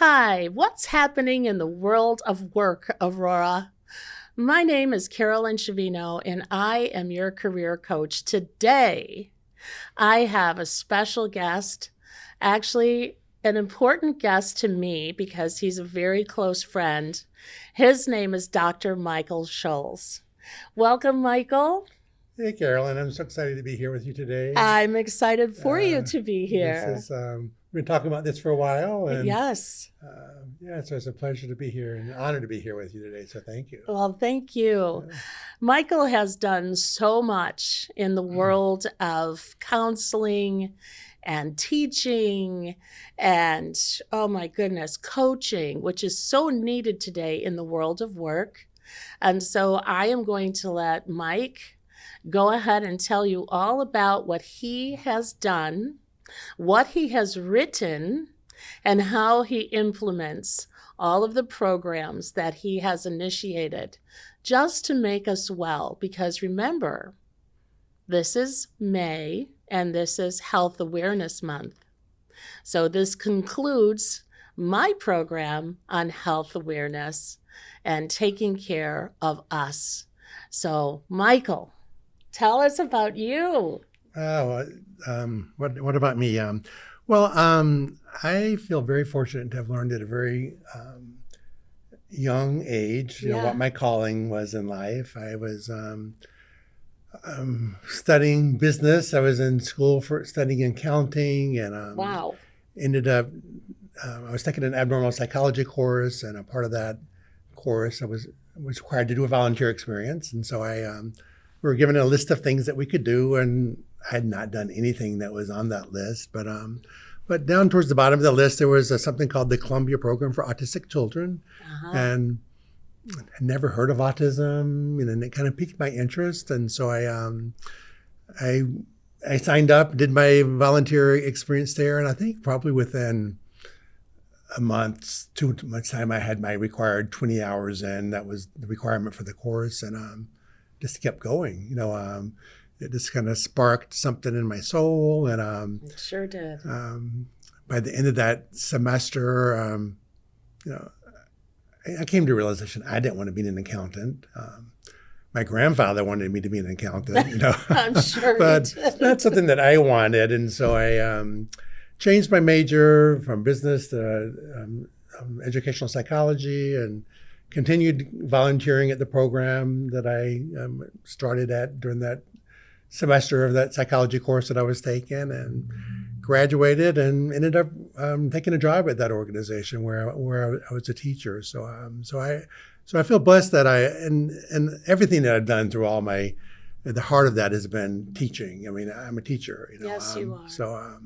Hi, what's happening in the world of work, Aurora? My name is Carolyn Chavino, and I am your career coach. Today, I have a special guest, actually, an important guest to me because he's a very close friend. His name is Dr. Michael Schulz. Welcome, Michael. Hey, Carolyn, I'm so excited to be here with you today. I'm excited for you Uh, to be this here. is, we've been talking about this for a while, and Yes. yeah, so it's a pleasure to be here and an honor to be here with you today. So thank you. Well, thank you. Uh, Michael has done so much in the world of counseling and teaching and, oh my goodness, coaching, which is so needed today in the world of work. And so I am going to let Mike go ahead and tell you all about what he has done, what he has written, and how he implements all of the programs that he has initiated just to make us well. Because remember, this is May and this is Health Awareness Month. So this concludes my program on health awareness and taking care of us. So, Michael, tell us about you. oh, what about me? I feel very fortunate to have learned at a very young age, what Yeah. my calling was in life. I was studying business. I was in school for studying accounting, and Wow. ended up. I was taking an abnormal psychology course, and a part of that course, I was required to do a volunteer experience, and so we were given a list of things that we could do, and I had not done anything that was on that list, but down towards the bottom of the list, there was something called the Columbia Program for Autistic Children, Uh-huh. and I'd never heard of autism, and it kind of piqued my interest, and so I signed up, did my volunteer experience there, and I think probably within a month, 2 months time, I had my required 20 hours in. That was the requirement for the course, and just kept going. It just kind of sparked something in my soul, and It sure did. by the end of that semester, you know, I came to a realization I didn't want to be an accountant. My grandfather wanted me to be an accountant, I'm sure but he it's did. not something that I wanted. And so I changed my major from business to educational psychology and continued volunteering at the program that I started at during that semester of that psychology course that I was taking, and graduated and ended up taking a job at that organization where I was a teacher. So I feel blessed that and everything that I've done through all my, the heart of that has been teaching. I mean, I'm a teacher, Yes, you are.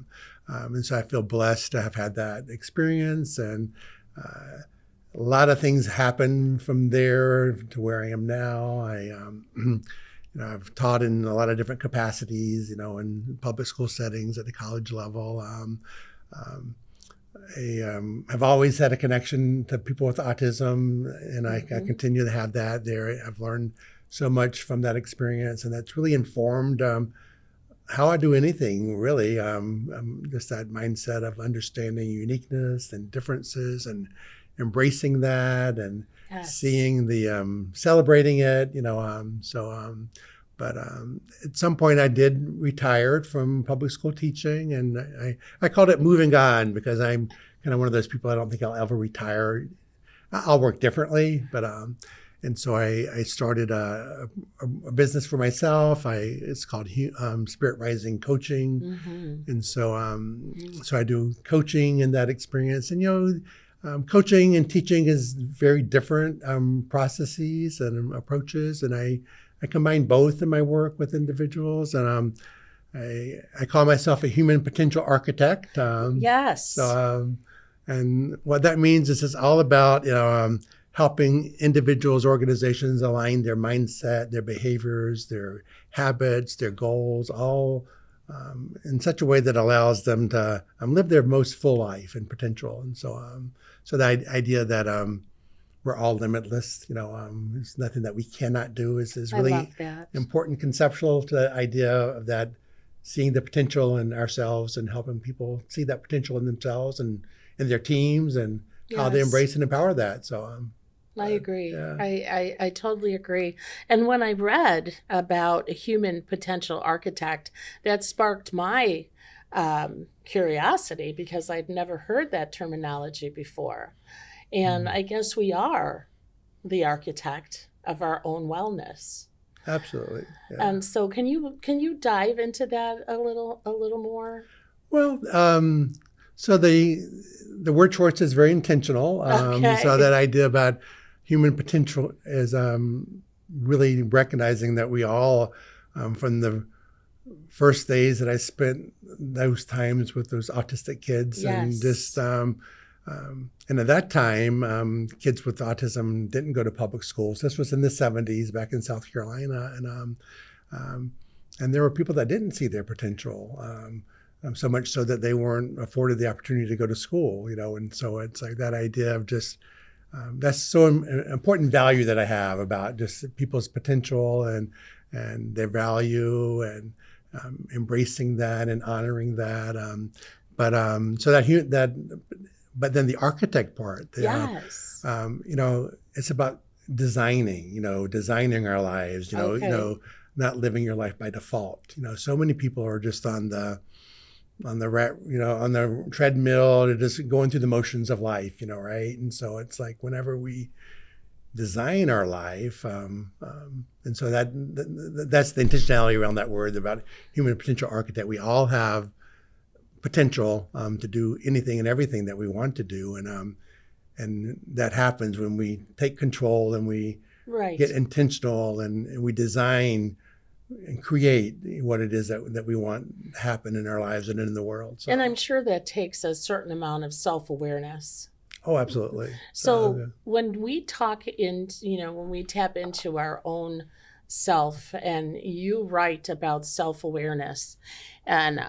And so I feel blessed to have had that experience, and a lot of things happened from there to where I am now. I've taught in a lot of different capacities, in public school settings at the college level. I've always had a connection to people with autism, and I continue to have that there. I've learned so much from that experience, and that's really informed how I do anything, really. Just that mindset of understanding uniqueness and differences and embracing that and Yes. seeing the celebrating it, but at some point I did retire from public school teaching, and I called it moving on, because I'm kind of one of those people. I don't think I'll ever retire. I'll work differently, but and so I started a business for myself. It's called Spirit Rising Coaching, Mm-hmm. and so I do coaching in that experience. And coaching and teaching is very different processes and approaches, and I combine both in my work with individuals, and I call myself a human potential architect. Yes. And what that means is it's all about helping individuals, organizations align their mindset, their behaviors, their habits, their goals, all in such a way that allows them to live their most full life and potential. And so the idea that we're all limitless, there's nothing that we cannot do is I really love that. important, conceptual to the idea of that, seeing the potential in ourselves and helping people see that potential in themselves and in their teams, and how they Yes. embrace and empower that. So I agree. yeah. I totally agree. And when I read about a human potential architect, that sparked my curiosity because I'd never heard that terminology before. And I guess we are the architect of our own wellness. Absolutely. Yeah. And so can you dive into that a little more? Well, so the word choice is very intentional. Okay. So that idea about human potential is really recognizing that we all, from the first days that I spent those times with those autistic kids, and Yes. just and at that time, kids with autism didn't go to public schools. This was in the 70s back in South Carolina, and there were people that didn't see their potential. So much so that they weren't afforded the opportunity to go to school, and so it's like that idea of just that's so important value that I have about just people's potential and their value and embracing that and honoring that. So but then the architect part, Yes. it's about designing, designing our lives, Okay. not living your life by default. So many people are just on the treadmill, or just going through the motions of life, right? And so it's like whenever we design our life, and so that's the intentionality around that word about human potential architect. We all have potential to do anything and everything that we want to do, and that happens when we take control and we Right. get intentional and we design and create what it is that we want to happen in our lives and in the world. So, And I'm sure that takes a certain amount of self-awareness. oh, absolutely. So when we when we tap into our own self, and you write about self-awareness, and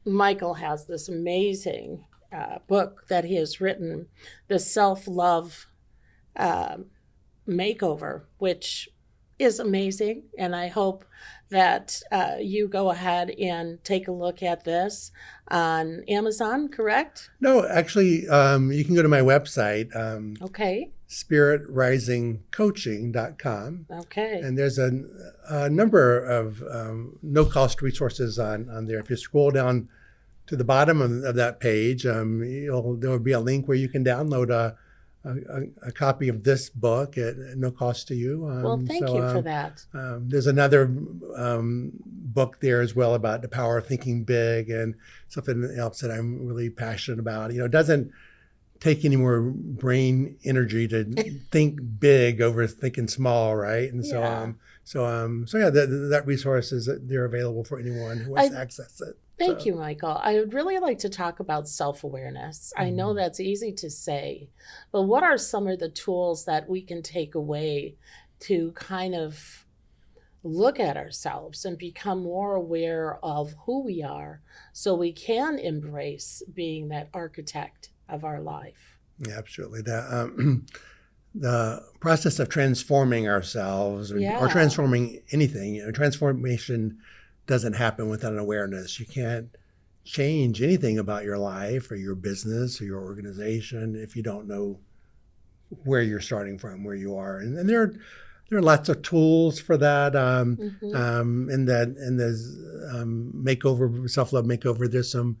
Michael has this amazing book that he has written, the Self-Love Makeover, which is amazing. And I hope that you go ahead and take a look at this on Amazon, correct? No, actually, you can go to my website, Okay. spiritrisingcoaching.com. Okay. And there's a number of no-cost resources on there. If you scroll down to the bottom of that page, there will be a link where you can download a copy of this book at no cost to you. Well, thank you for that. There's another book there as well about the power of thinking big, and something else that I'm really passionate about. It doesn't take any more brain energy to think big over thinking small, right? And so, Yeah. that resource they're available for anyone who wants to access it. Thank you, Michael. I would really like to talk about self-awareness. I know that's easy to say, but what are some of the tools that we can take away to kind of look at ourselves and become more aware of who we are so we can embrace being that architect of our life? Yeah, absolutely. The process of transforming ourselves or Yeah. transforming anything, transformation doesn't happen without an awareness. You can't change anything about your life or your business or your organization if you don't know where you're starting from, where you are. And there are lots of tools for that. In there's makeover, self-love makeover. There's some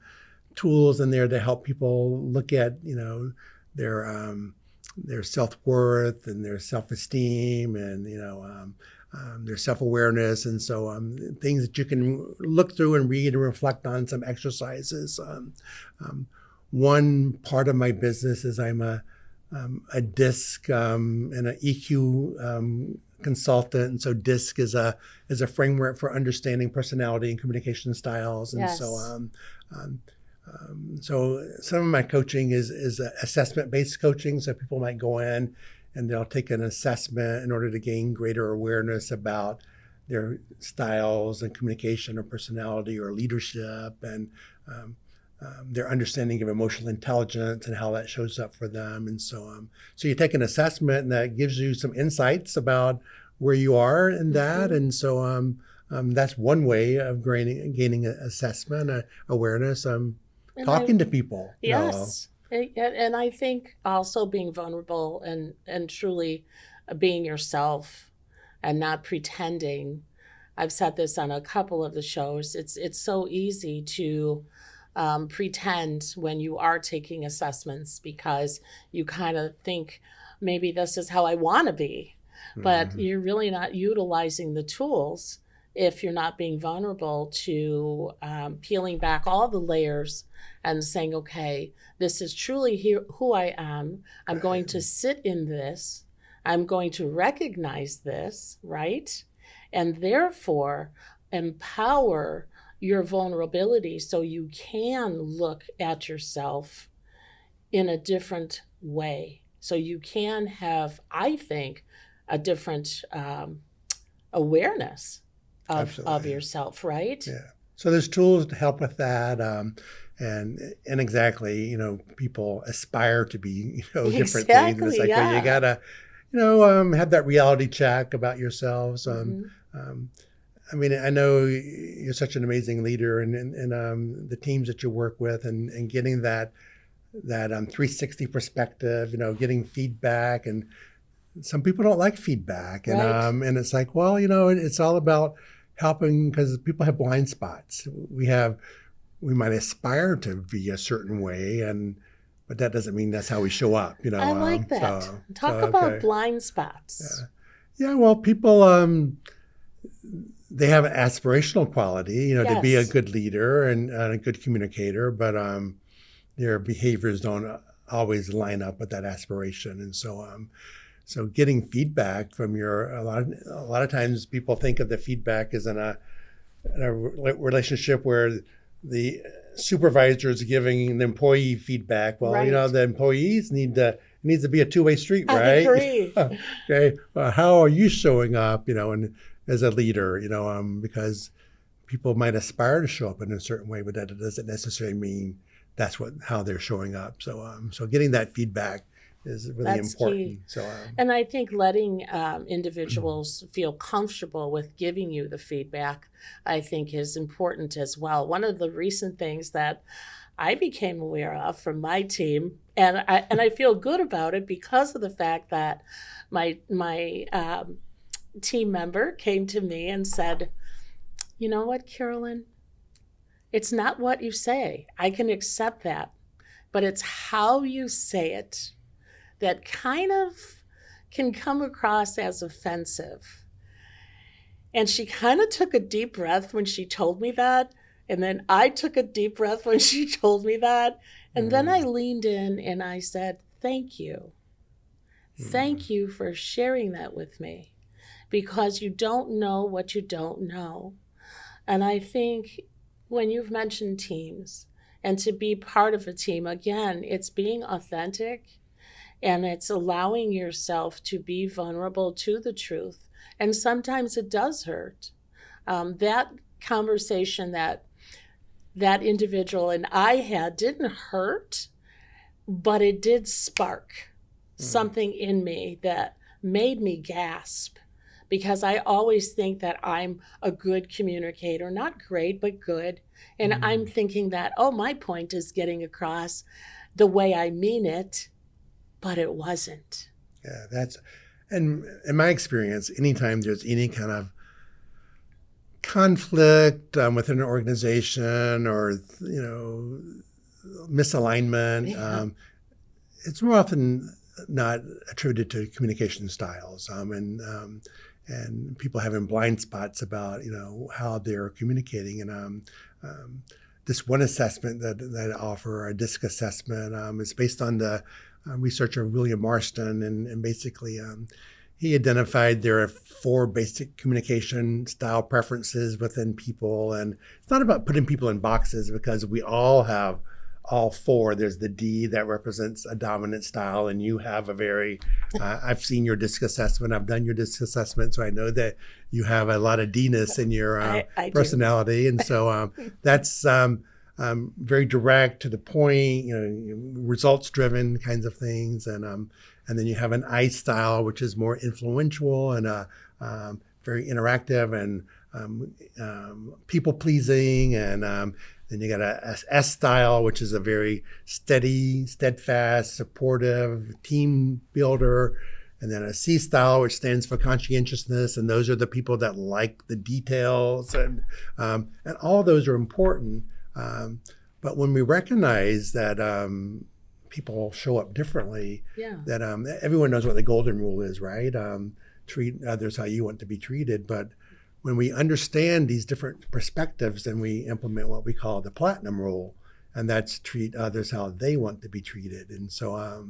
tools in there to help people look at their self-worth and their self-esteem and their self-awareness, and so things that you can look through and read and reflect on, some exercises. One part of my business is I'm a DISC and an EQ consultant, and so DISC is a framework for understanding personality and communication styles, and Yes. So some of my coaching is assessment-based coaching. So people might go in and they'll take an assessment in order to gain greater awareness about their styles and communication or personality or leadership, and their understanding of emotional intelligence and how that shows up for them. And so you take an assessment and that gives you some insights about where you are in that. And so that's one way of gaining assessment, awareness. And Talking to people, Yes. And I think also being vulnerable and truly being yourself and not pretending. I've said this on a couple of the shows. It's so easy to pretend when you are taking assessments because you kind of think maybe this is how I want to be, but Mhm. you're really not utilizing the tools if you're not being vulnerable to peeling back all the layers and saying, okay, this is truly who I am. I'm going to sit in this. I'm going to recognize this, right? And therefore empower your vulnerability so you can look at yourself in a different way. So you can have, I think, a different awareness of Absolutely. yourself, right? Yeah. So there's tools to help with that. And exactly, people aspire to be, different things. And it's Exactly, like, well, you yeah. gotta, have that reality check about yourselves. Hmm. Um, I mean, I know you're such an amazing leader, and the teams that you work with, and getting that 360 perspective, getting feedback, and some people don't like feedback, and Right. it's like, well, it's all about helping because people have blind spots. We might aspire to be a certain way, but that doesn't mean that's how we show up, I like that. so Talk about okay, blind spots. yeah, yeah. Well, people they have an aspirational quality, to be a Yes. good leader and a good communicator, but their behaviors don't always line up with that aspiration, and so getting feedback from a lot of times people think of the feedback as in a relationship where the supervisor is giving the employee feedback. Well, Right. the employees needs to be a two-way street, I right? agree. Okay, how are you showing up, and as a leader, because people might aspire to show up in a certain way, but that doesn't necessarily mean that's how they're showing up. So getting that feedback is really That's key. important. So And I think letting individuals feel comfortable with giving you the feedback, I think, is important as well. One of the recent things that I became aware of from my team, and I feel good about it because of the fact that my team member came to me and said, "You know what, Carolyn? It's not what you say. I can accept that, but it's how you say it that kind of can come across as offensive." And she kind of took a deep breath when she told me that. And then I took a deep breath when she told me that. And then I mm, leaned in and I said, "Thank you. mm, Thank you for sharing that with me because you don't know what you don't know." And I think when you've mentioned teams and to be part of a team, again, it's being authentic and it's allowing yourself to be vulnerable to the truth. And sometimes it does hurt. That conversation that individual and I had didn't hurt, but it did spark mm, something in me that made me gasp because I always think that I'm a good communicator, not great, but good. And I'm mm. thinking that, oh, my point is getting across the way I mean it, but it wasn't. Yeah, and in my experience, anytime there's any kind of conflict within an organization or misalignment, Yeah. it's more often not attributed to communication styles, and people having blind spots about how they're communicating. And um, this one assessment that I offer, a DISC assessment, is based on the research of William Marston, and basically he identified there are 4 basic communication style preferences within people, and it's not about putting people in boxes because we all have all 4. There's the D that represents a dominant style, and you have a very. I've seen your DISC assessment. I've done your DISC assessment, so I know that you have a lot of D-ness in your I do. personality, and so that's very direct to the point. Results driven kinds of things, and then you have an I style, which is more influential and very interactive and people pleasing, and Then you got a S style, which is a very steady, steadfast, supportive team builder. And then a C style, which stands for conscientiousness. And those are the people that like the details. And all those are important. But when we recognize that people show up differently, that everyone knows what the golden rule is, right? Treat others how you want to be treated. But when we understand these different perspectives, then we implement what we call the platinum rule, and that's treat others how they want to be treated. And so,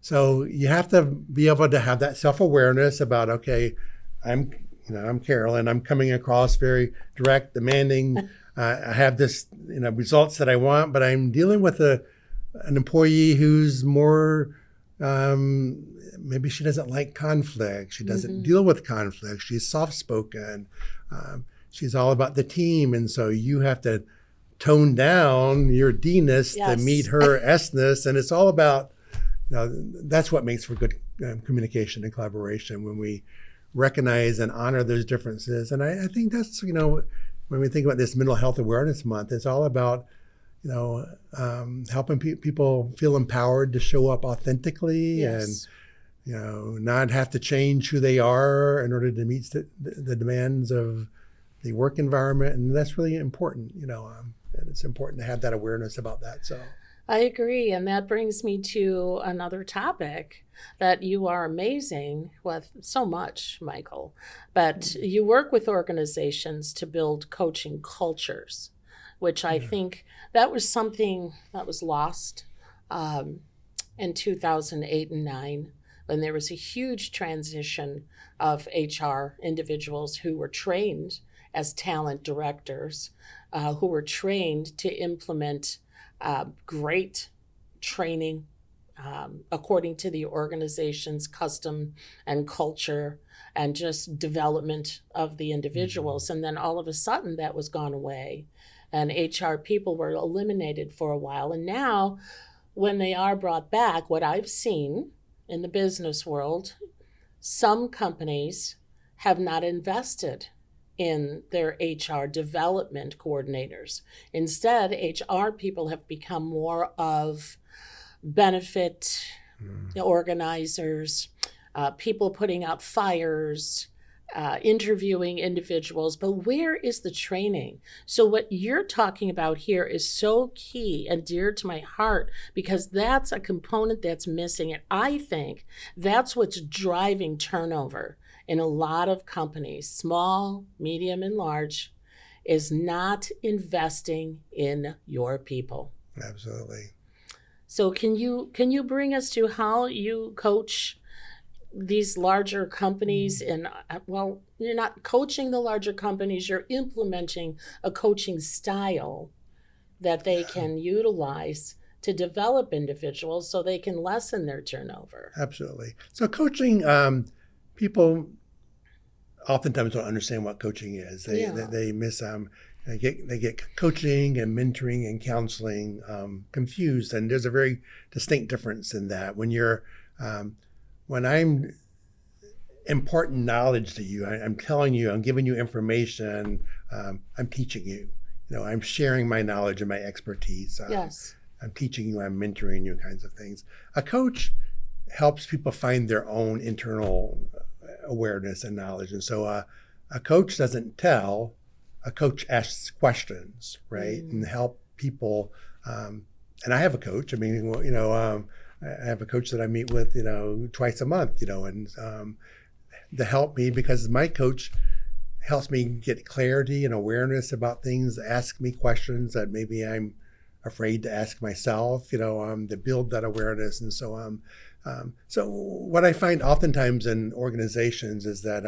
so you have to be able to have that self-awareness about, okay, I'm Carolyn. I'm coming across very direct, demanding. I have this, results that I want, but I'm dealing with an employee who's more. Maybe she doesn't like conflict. She doesn't deal with conflict. She's soft-spoken. She's all about the team. And so you have to tone down your D-ness to meet her S-ness. And it's all about, that's what makes for good communication and collaboration, when we recognize and honor those differences. And I think that's, when we think about this Mental Health Awareness Month, it's all about helping people feel empowered to show up authentically and, not have to change who they are in order to meet the demands of the work environment. And that's really important, and it's important to have that awareness about that. So I agree. And that brings me to another topic that you are amazing with so much, Michael, but you work with organizations to build coaching cultures, which I think that was something that was lost in 2008 and 9, when there was a huge transition of HR individuals who were trained as talent directors, who were trained to implement great training according to the organization's custom and culture and just development of the individuals. And then all of a sudden that was gone away. And HR people were eliminated for a while. And now, when they are brought back, what I've seen in the business world, some companies have not invested in their HR development coordinators. Instead, HR people have become more of benefit organizers, people putting out fires, interviewing individuals, but where is the training? So what you're talking about here is so key and dear to my heart, because that's a component that's missing. And I think that's what's driving turnover in a lot of companies, small, medium, and large, is not investing in your people. Absolutely. So can you bring us to how you coach these larger companies? And well, you're not coaching the larger companies, you're implementing a coaching style that they can utilize to develop individuals so they can lessen their turnover. Absolutely. So coaching, people oftentimes don't understand what coaching is. They miss they get coaching and mentoring and counseling confused, and there's a very distinct difference in that. When I'm imparting knowledge to you, I'm telling you, I'm giving you information, I'm teaching you. I'm sharing my knowledge and my expertise. Yes. I'm teaching you, I'm mentoring you, kinds of things. A coach helps people find their own internal awareness and knowledge. And so a coach doesn't tell, a coach asks questions, right? And help people. And I have a coach. I mean, I have a coach that I meet with, twice a month, and to help me, because my coach helps me get clarity and awareness about things, ask me questions that maybe I'm afraid to ask myself, to build that awareness. And so, so what I find oftentimes in organizations is that,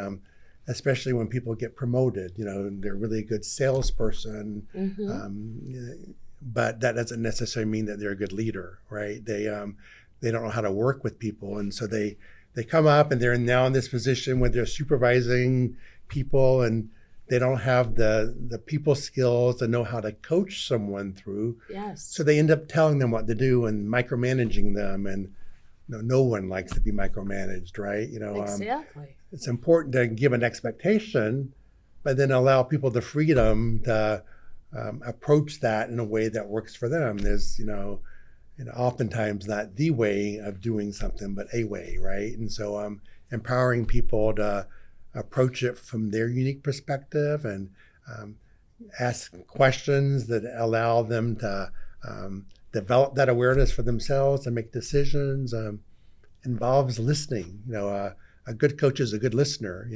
especially when people get promoted, they're really a good salesperson, but that doesn't necessarily mean that they're a good leader, right? They don't know how to work with people. And so they come up and they're now in this position where they're supervising people, and they don't have the people skills to know how to coach someone through. Yes. So they end up telling them what to do and micromanaging them. And no one likes to be micromanaged, right? Exactly. It's important to give an expectation, but then allow people the freedom to approach that in a way that works for them. There's, oftentimes not the way of doing something, but a way, right? And so empowering people to approach it from their unique perspective and ask questions that allow them to develop that awareness for themselves and make decisions. Involves listening. A good coach is a good listener.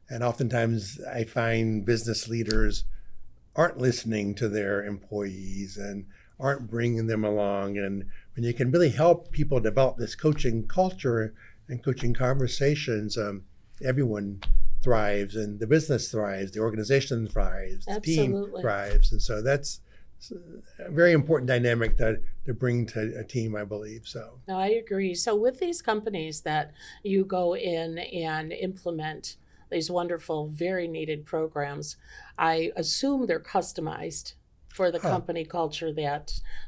And oftentimes I find business leaders aren't listening to their employees and aren't bringing them along. And when you can really help people develop this coaching culture and coaching conversations, everyone thrives, and the business thrives, the organization thrives, the team Absolutely. thrives. And so that's a very important dynamic to bring to a team, I believe. So No, I agree. So with these companies that you go in and implement these wonderful, very needed programs, I assume they're customized for the company culture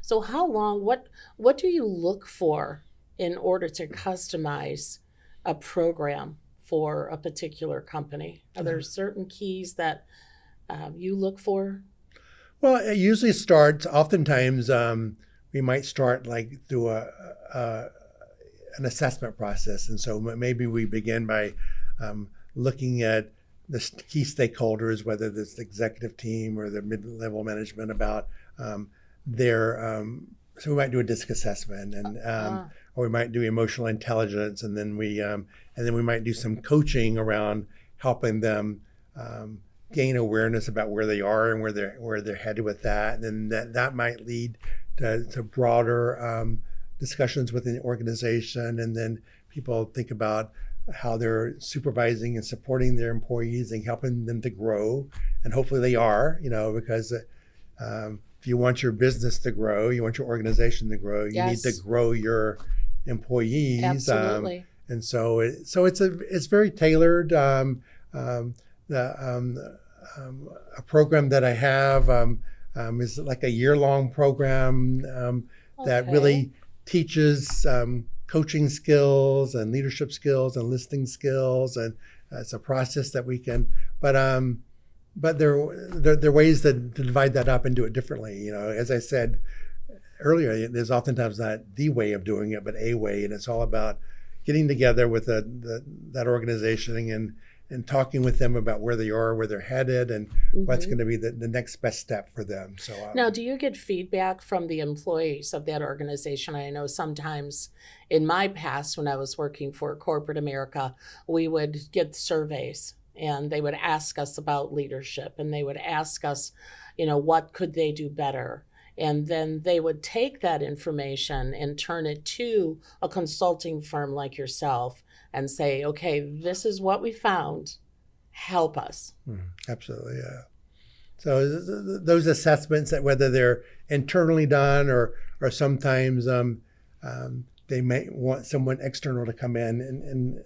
so how long, what do you look for in order to customize a program for a particular company? Are there certain keys that you look for? Well, it usually starts. Oftentimes, we might start like through an assessment process, and so maybe we begin by looking at the key stakeholders, whether it's the executive team or the mid-level management, about their. So we might do a DISC assessment, and or we might do emotional intelligence, and then we might do some coaching around helping them. Gain awareness about where they are and where they're headed with that, and then that might lead to broader discussions within the organization, and then people think about how they're supervising and supporting their employees and helping them to grow, and hopefully they are, because if you want your business to grow, you want your organization to grow, you need to grow your employees. Absolutely. And so it's very tailored. A program that I have is like a year-long program that really teaches coaching skills and leadership skills and listening skills, and it's a process that we can. But there are ways to divide that up and do it differently. As I said earlier, there's oftentimes not the way of doing it, but a way, and it's all about getting together with that organization and talking with them about where they are, where they're headed, and what's going to be the next best step for them. So now, do you get feedback from the employees of that organization? I know sometimes in my past, when I was working for corporate America, we would get surveys, and they would ask us about leadership, and they would ask us, what could they do better? And then they would take that information and turn it to a consulting firm like yourself and say, okay, this is what we found. Help us. Absolutely, yeah. So those assessments, that whether they're internally done or sometimes they may want someone external to come in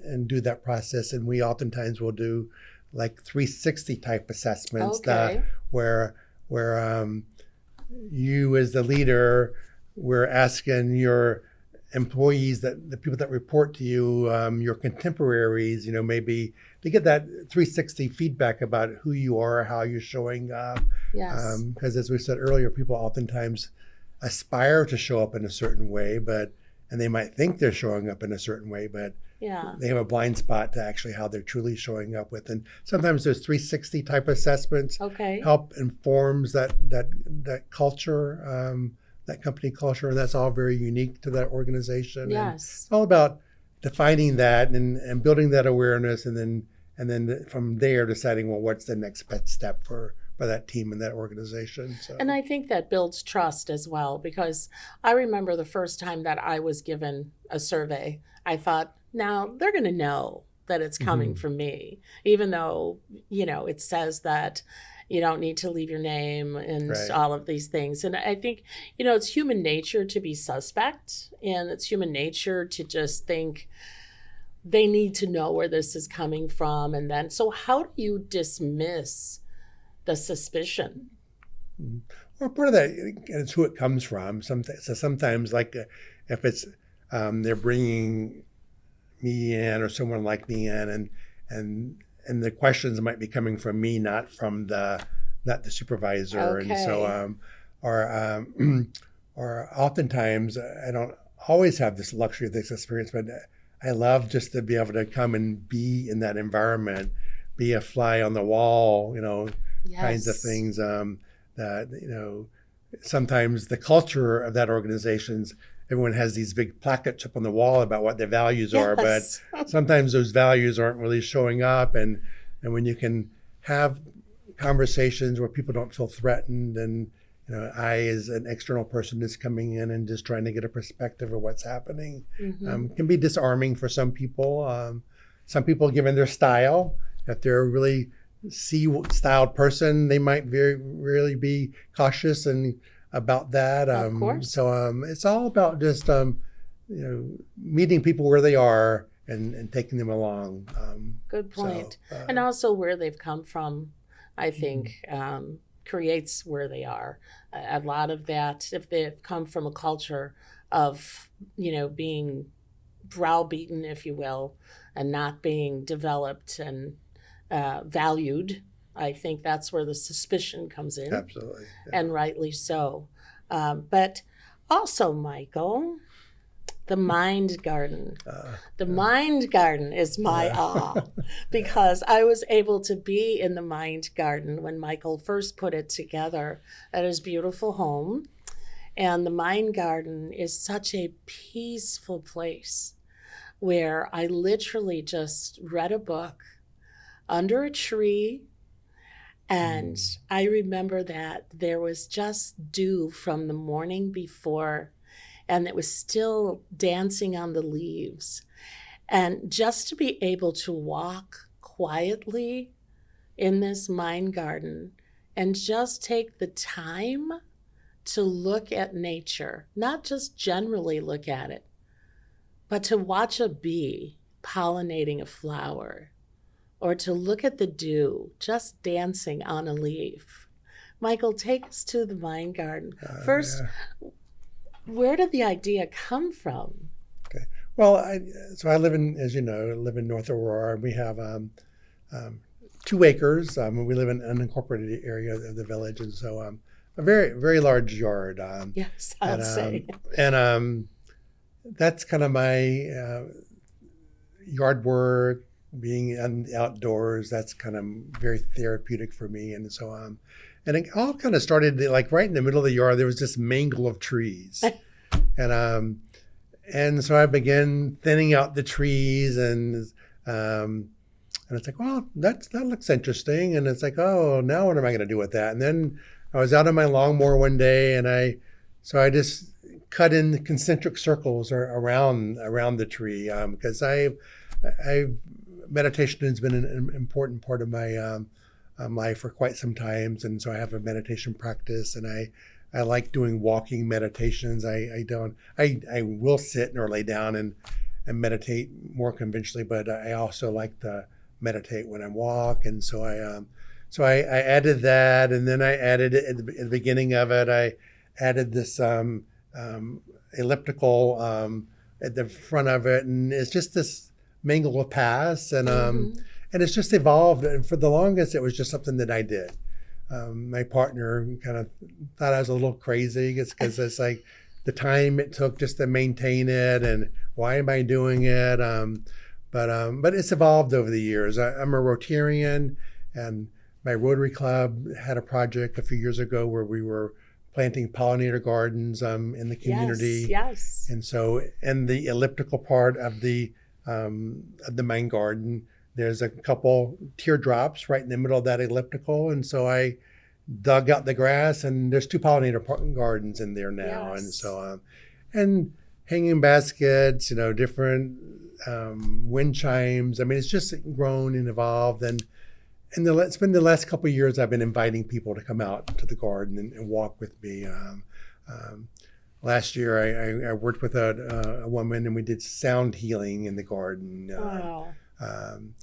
and do that process. And we oftentimes will do like 360 type assessments where you as the leader, we're asking your employees, that the people that report to you, your contemporaries, maybe to get that 360 feedback about who you are, how you're showing up. Yes. Because as we said earlier, people oftentimes aspire to show up in a certain way, and they might think they're showing up in a certain way, but they have a blind spot to actually how they're truly showing up with. And sometimes those 360 type assessments help informs that culture, that company culture, and that's all very unique to that organization. Yes. And it's all about defining that and building that awareness, and then from there deciding, well, what's the next best step for that team and that organization. So. And I think that builds trust as well, because I remember the first time that I was given a survey, I thought, now they're going to know that it's coming from me, even though, it says that you don't need to leave your name and all of these things. And I think, it's human nature to be suspect, and it's human nature to just think they need to know where this is coming from. And then, so how do you dismiss the suspicion? Well, part of that is who it comes from. Sometimes, like if it's they're bringing me in or someone like me in, and the questions might be coming from me, not from the not the supervisor. And so, Okay. or oftentimes I don't always have this luxury of this experience, but I love just to be able to come and be in that environment, be a fly on the wall, kinds of Yes. things that, sometimes the culture of that organization's, everyone has these big plaques up on the wall about what their values are, but Yes. sometimes those values aren't really showing up. And when you can have conversations where people don't feel threatened, and I, as an external person, is coming in and just trying to get a perspective of what's happening, Hmm. can be disarming for some people. Some people, given their style, if they're a really styled person, they might really be cautious and about that. Of course. So it's all about just meeting people where they are and taking them along. Good So point. And also where they've come from, I mhm, think, creates where they are. A lot of that, if they've come from a culture of, being browbeaten, if you will, and not being developed and valued, I think that's where the suspicion comes in, absolutely. Yeah. and rightly so. But also, Michael, the mind garden. The Yeah. mind garden is my Yeah. because I was able to be in the mind garden when Michael first put it together at his beautiful home. And the mind garden is such a peaceful place where I literally just read a book under a tree. And Mm. I remember that there was just dew from the morning before, and it was still dancing on the leaves. And just to be able to walk quietly in this mind garden and just take the time to look at nature, not just generally look at it, but to watch a bee pollinating a flower or to look at the dew just dancing on a leaf. Michael, take us to the mind garden. First, Yeah. where did the idea come from? Okay. Well, so I live in, as you know, I live in North Aurora. We have um, 2 acres. We live in an unincorporated area of the village, and so a very, very large yard. Yes, And I'll say. and that's kind of my yard work, being in the outdoors. That's kind of very therapeutic for me. And so and it all kind of started like right in the middle of the yard. There was this mangle of trees, and um, and so I began thinning out the trees, and it's like, well, that looks interesting. And it's like, oh, now what am I going to do with that? And then I was out on my lawnmower one day, and I just cut in concentric circles around the tree, because I meditation has been an important part of my life for quite some times, and so I have a meditation practice, and I like doing walking meditations. I will sit or lay down and meditate more conventionally, but I also like to meditate when I walk, and so I added that, and then I added it at the beginning of it. I added this elliptical at the front of it, and it's just this mingle of paths, Hmm. and it's just evolved. And for the longest, it was just something that I did. My partner kind of thought I was a little crazy, because it's like the time it took just to maintain it, and why am I doing it? But it's evolved over the years. I'm a Rotarian, and my Rotary Club had a project a few years ago where we were planting pollinator gardens in the Yes, community. yes. And so, in the elliptical part of the main garden, there's a couple teardrops right in the middle of that elliptical, and so I dug out the grass, and there's 2 pollinator gardens in there now, and Yes. so and hanging baskets, different wind chimes. I mean, it's just grown and evolved, and it's been the last couple of years I've been inviting people to come out to the garden and walk with me. Um, Last year, I worked with a woman, and we did sound healing in the garden. Wow. Um,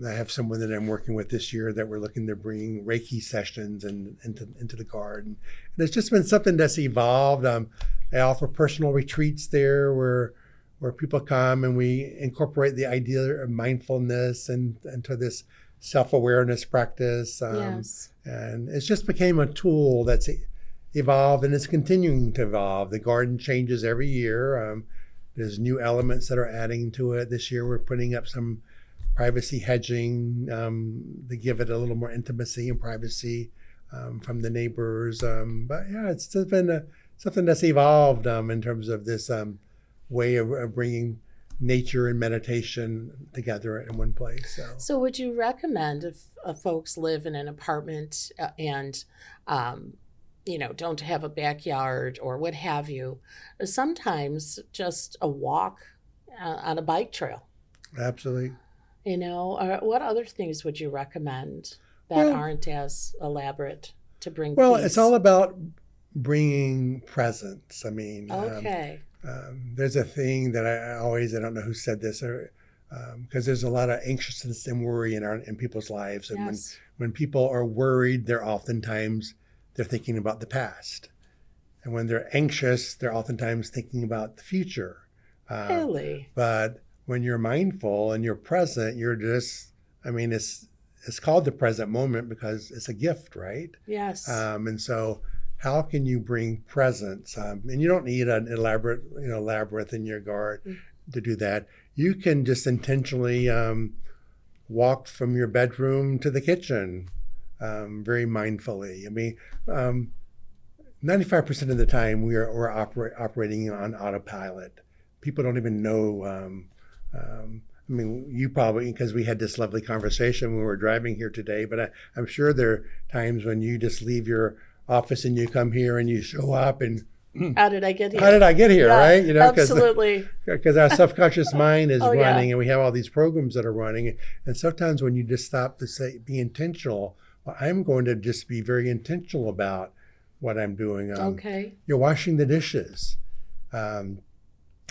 I have someone that I'm working with this year that we're looking to bring Reiki sessions into the garden. And it's just been something that's evolved. I offer personal retreats there where people come, and we incorporate the idea of mindfulness into this self-awareness practice. Yes. And it's just became a tool that's evolved and it's continuing to evolve. The garden changes every year. There's new elements that are adding to it. This year we're putting up some privacy hedging to give it a little more intimacy and privacy from the neighbors. But yeah, it's just been something that's evolved in terms of this way of bringing nature and meditation together in one place. So would you recommend if folks live in an apartment and don't have a backyard or what have you, sometimes just a walk on a bike trail? Absolutely. Or what other things would you recommend that aren't as elaborate to bring Well, peace? it's all about bringing presence. I mean, Okay. there's a thing that I don't know who said this, because there's a lot of anxiousness and worry in people's lives. And Yes. when people are worried, they're thinking about the past. And when they're anxious, they're oftentimes thinking about the future. Really? But when you're mindful and you're present, it's called the present moment because it's a gift, right? Yes. And so how can you bring presence? And you don't need an elaborate, labyrinth in your garden to do that. You can just intentionally walk from your bedroom to the kitchen very mindfully. 95% of the time we're operating on autopilot. People don't even know. You probably, because we had this lovely conversation when we were driving here today, but I'm sure there are times when you just leave your office and you come here and you show up and how did I get here? How did I get here, Yeah, right? absolutely. Because our subconscious mind is Oh, running yeah. and we have all these programs that are running. And sometimes when you just stop to say, be intentional, well, I'm going to just be very intentional about what I'm doing. Okay. You're washing the dishes. To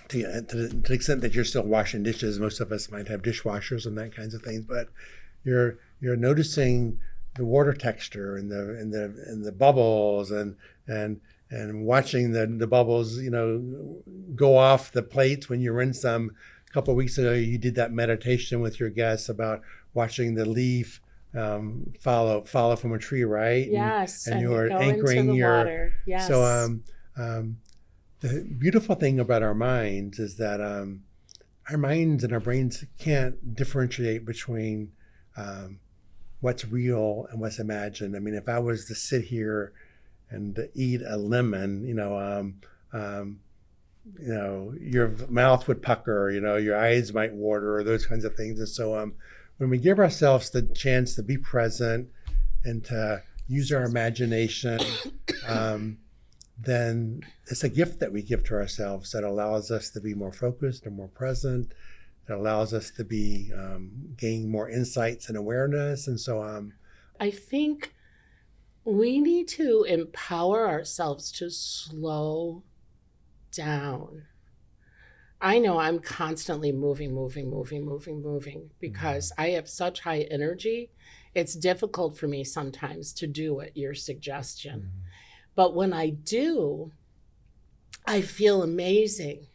the extent that you're still washing dishes, most of us might have dishwashers and that kinds of things, but you're noticing the water texture and the bubbles and watching the bubbles, go off the plates when you rinse them. A couple of weeks ago, you did that meditation with your guests about watching the leaf follow from a tree, right? Yes. And you are go anchoring into the your water. Yes. So the beautiful thing about our minds is that our minds and our brains can't differentiate between what's real and what's imagined. If I was to sit here and to eat a lemon, your mouth would pucker, your eyes might water, or those kinds of things. And so when we give ourselves the chance to be present and to use our imagination, then it's a gift that we give to ourselves that allows us to be more focused and more present. It allows us to be gain more insights and awareness. And so I think we need to empower ourselves to slow down. I know I'm constantly moving because I have such high energy. It's difficult for me sometimes to do what your suggestion. But when I do, I feel amazing.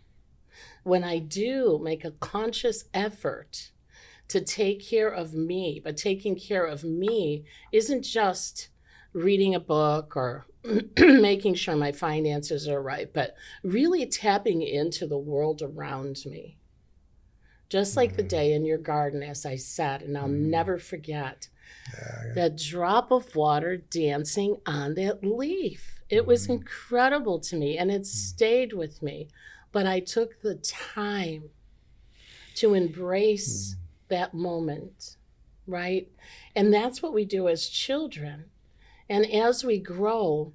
When I do make a conscious effort to take care of me, but taking care of me isn't just reading a book or making sure my finances are right, but really tapping into the world around me. Just like the day in your garden, as I said, and I'll never forget that drop of water dancing on that leaf. It was incredible to me, and it stayed with me. But I took the time to embrace that moment, right? And that's what we do as children. And as we grow,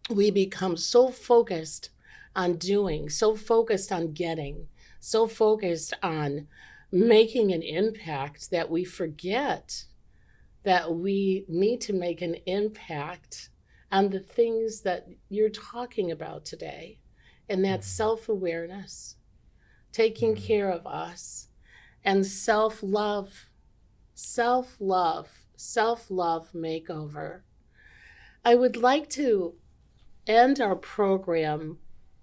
we become so focused on doing, so focused on getting, so focused on making an impact that we forget that we need to make an impact on the things that you're talking about today. And that's self-awareness, taking care of us, and self-love makeover. I would like to end our program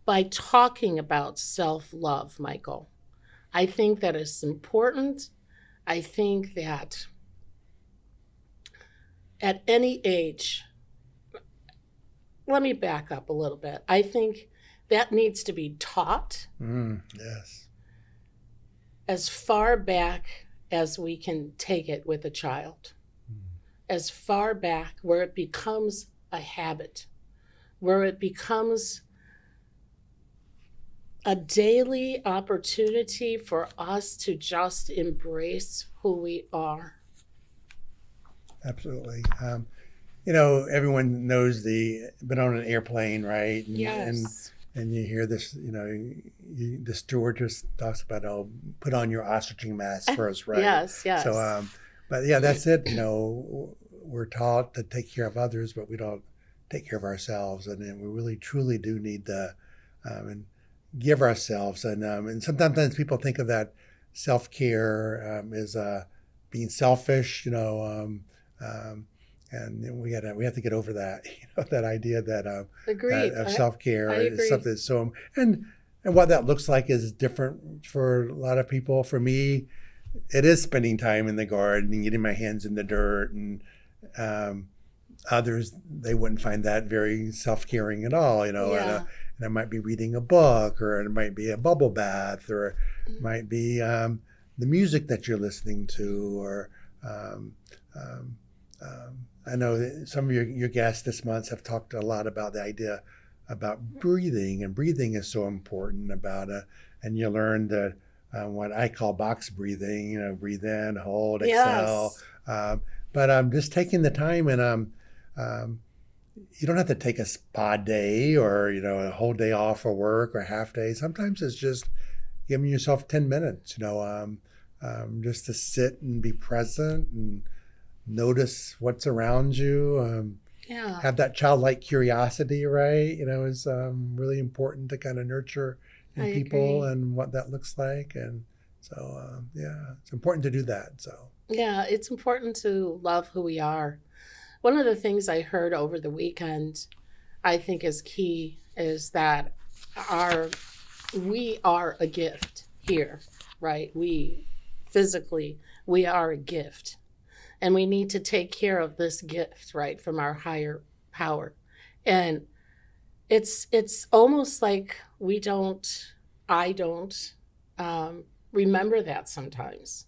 by talking about self-love, Michael. I think that is important. I think that at any age, let me back up a little bit. I think that needs to be taught Yes. as far back as we can take it with a child, as far back where it becomes a habit, where it becomes a daily opportunity for us to just embrace who we are. Absolutely. You know, everyone knows been on an airplane, right? Yes. And you hear this, you know, the stewardess talks about, oh, put on your oxygen mask first, right? Yes, yes. So, but yeah, that's it. You know, we're taught to take care of others, but we don't take care of ourselves. And then we really, truly do need to and give ourselves. And sometimes people think of that self-care as being selfish, you know, and we have to get over that, you know, that idea that Agreed. of self-care I is agree. something that's so and what that looks like is different for a lot of people. For me, it is spending time in the garden and getting my hands in the dirt, and others, they wouldn't find that very self-caring at all, you know. Yeah. And it might be reading a book, or it might be a bubble bath, or it might be the music that you're listening to, or I know that some of your guests this month have talked a lot about the idea about breathing, and breathing is so important about and you learn that what I call box breathing, you know, breathe in, hold, exhale. Yes. But just taking the time, and you don't have to take a spa day, or, you know, a whole day off for work, or half day. Sometimes it's just giving yourself 10 minutes, you know, just to sit and be present and notice what's around you. Yeah. Have that childlike curiosity, right? You know, is really important to kind of nurture in I people agree. and what that looks like. And so, yeah, it's important to do that. So, Yeah, it's important to love who we are. One of the things I heard over the weekend, I think is key, is that we are a gift here, right? We are a gift. And we need to take care of this gift, right, from our higher power. And it's almost like I don't remember that sometimes.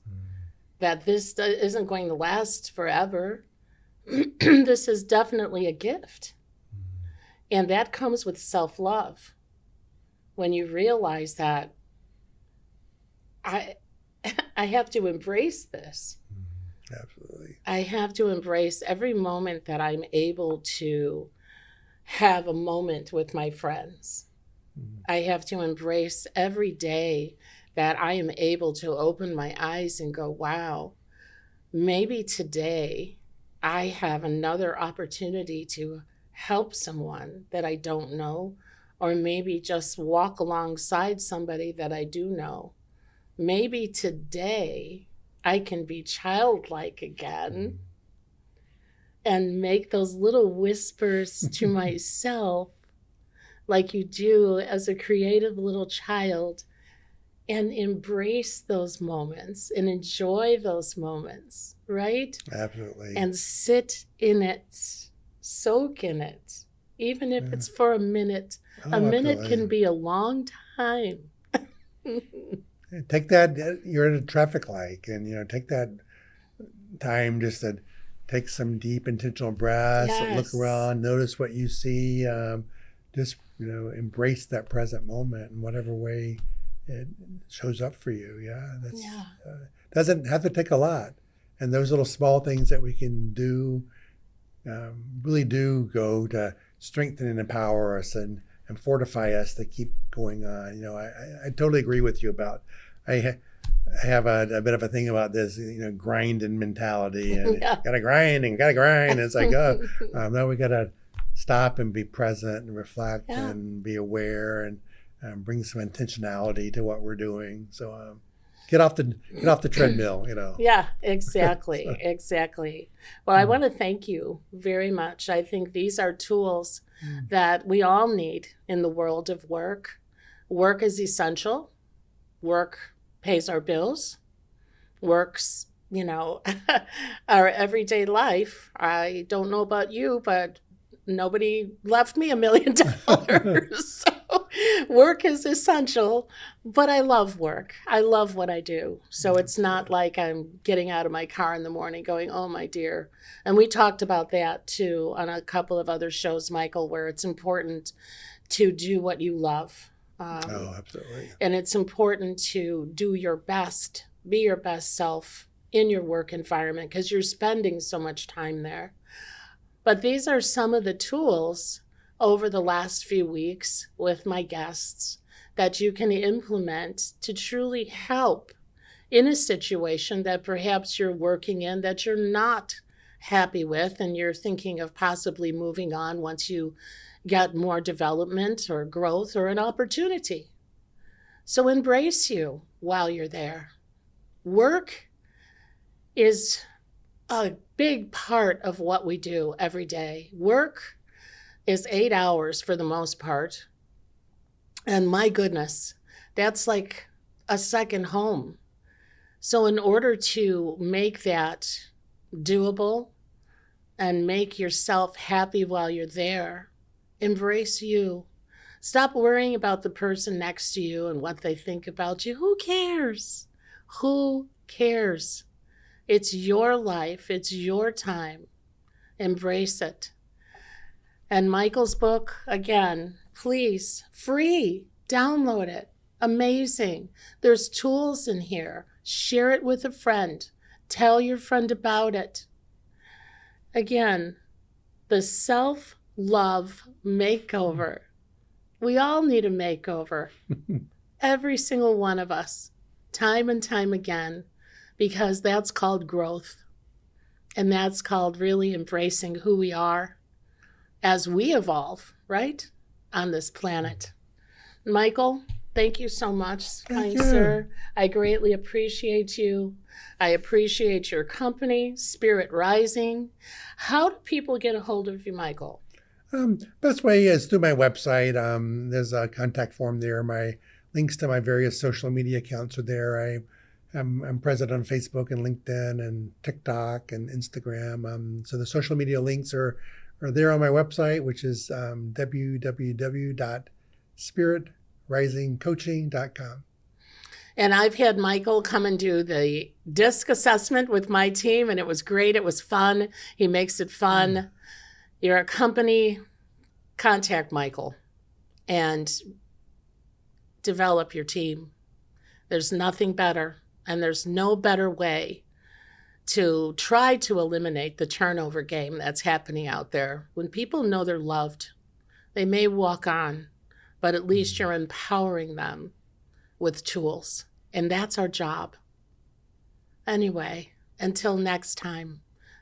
That this isn't going to last forever. This is definitely a gift. And that comes with self-love. When you realize that I have to embrace this. absolutely. I have to embrace every moment that I'm able to have a moment with my friends. I have to embrace every day that I am able to open my eyes and go, wow, maybe today I have another opportunity to help someone that I don't know, or maybe just walk alongside somebody that I do know. Maybe today I can be childlike again and make those little whispers to myself like you do as a creative little child, and embrace those moments and enjoy those moments, right? Absolutely. And sit in it, soak in it, even if it's for a minute. Oh, A minute absolutely. can be a long time. Take that, you're at a traffic light, and, you know, take that time just to take some deep intentional breaths, Yes. look around, notice what you see, just, you know, embrace that present moment in whatever way it shows up for you. Yeah, that's Yeah. doesn't have to take a lot, and those little small things that we can do really do go to strengthen and empower us, and fortify us to keep going on. You know, I totally agree with you about I have a bit of a thing about this, you know, grinding mentality, and Yeah. gotta grind and gotta grind. It's like, oh, no, we gotta stop and be present and reflect Yeah. and be aware, and bring some intentionality to what we're doing. So get off the treadmill, you know. Yeah, exactly. Exactly. Well, I want to thank you very much. I think these are tools that we all need in the world of work. Work is essential. Work pays our bills. Work you know, our everyday life. I don't know about you, but nobody left me $1 million. So work is essential, but I love work. I love what I do. So it's not like I'm getting out of my car in the morning going, oh my dear. And we talked about that too on a couple of other shows, Michael, where it's important to do what you love. Oh, absolutely. And it's important to do your best, be your best self in your work environment because you're spending so much time there. But these are some of the tools over the last few weeks with my guests that you can implement to truly help in a situation that perhaps you're working in that you're not happy with and you're thinking of possibly moving on once you get more development or growth or an opportunity. So embrace you while you're there. Work is a big part of what we do every day. Work is 8 hours for the most part. And my goodness, that's like a second home. So in order to make that doable and make yourself happy while you're there, embrace you. Stop worrying about the person next to you and what they think about you. Who cares? Who cares? It's your life. It's your time. Embrace it. And Michael's book, again, please, free. Download it. Amazing. There's tools in here. Share it with a friend. Tell your friend about it. Again, the self-love makeover. We all need a makeover. Every single one of us, time and time again, because that's called growth. And that's called really embracing who we are as we evolve, right, on this planet. Michael, thank you so much, kind sir. I greatly appreciate you. I appreciate your company, Spirit Rising. How do people get a hold of you, Michael? Best way is through my website. There's a contact form there. My links to my various social media accounts are there. I'm present on Facebook and LinkedIn and TikTok and Instagram. So the social media links are there on my website, which is www.spiritrisingcoaching.com. And I've had Michael come and do the DISC assessment with my team, and it was great. It was fun. He makes it fun. You're a company, contact Michael and develop your team. There's nothing better, and there's no better way to try to eliminate the turnover game that's happening out there. When people know they're loved, they may walk on, but at least you're empowering them with tools, and that's our job. Anyway, until next time,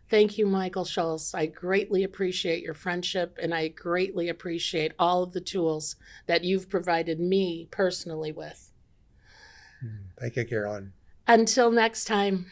thank you, Michael Schultz. I greatly appreciate your friendship, and I greatly appreciate all of the tools that you've provided me personally with. Thank you, Carolyn. Until next time.